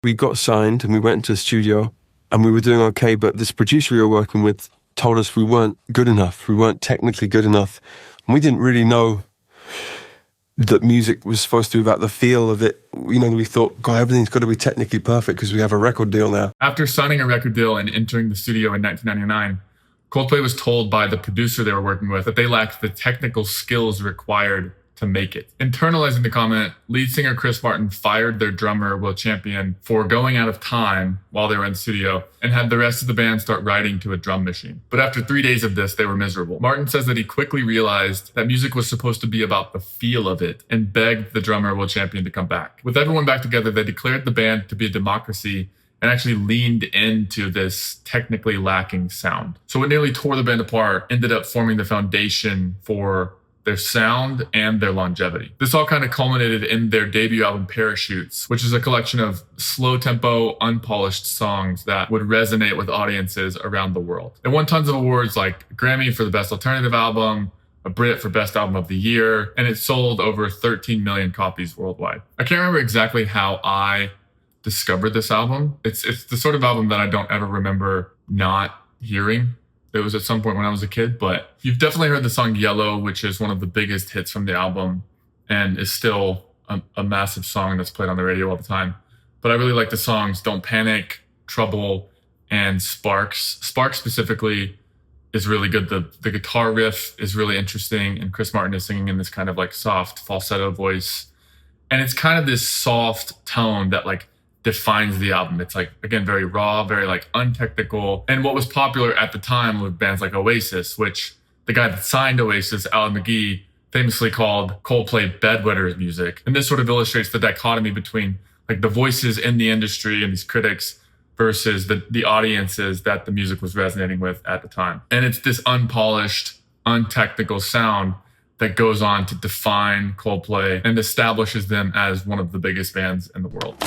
We got signed and we went into the studio and we were doing okay, but this producer we were working with told us we weren't good enough. We weren't technically good enough. And we didn't really know that music was supposed to be about the feel of it. We thought, God, everything's got to be technically perfect because we have a record deal now. After signing a record deal and entering the studio in 1999, Coldplay was told by the producer they were working with that they lacked the technical skills required to make it. Internalizing the comment, lead singer Chris Martin fired their drummer Will Champion for going out of time while they were in the studio and had the rest of the band start writing to a drum machine. But after 3 days of this, they were miserable. Martin says that he quickly realized that music was supposed to be about the feel of it and begged the drummer Will Champion to come back. With everyone back together, they declared the band to be a democracy and actually leaned into this technically lacking sound. So what nearly tore the band apart ended up forming the foundation for their sound and their longevity. This all kind of culminated in their debut album Parachutes, which is a collection of slow tempo, unpolished songs that would resonate with audiences around the world. It won tons of awards like Grammy for the Best Alternative Album, a Brit for Best Album of the Year, and it sold over 13 million copies worldwide. I can't remember exactly how I discovered this album. It's the sort of album that I don't ever remember not hearing. It was at some point when I was a kid, but you've definitely heard the song Yellow, which is one of the biggest hits from the album and is still a massive song that's played on the radio all the time. But I really like the songs Don't Panic, Trouble, and Sparks. Sparks specifically is really good. The guitar riff is really interesting, and Chris Martin is singing in this kind of like soft falsetto voice. And it's kind of this soft tone that like defines the album. It's like, again, very raw, very like untechnical. And what was popular at the time with bands like Oasis, which the guy that signed Oasis, Alan McGee, famously called Coldplay bedwetters music. And this sort of illustrates the dichotomy between like the voices in the industry and these critics versus the audiences that the music was resonating with at the time. And it's this unpolished, untechnical sound that goes on to define Coldplay and establishes them as one of the biggest bands in the world.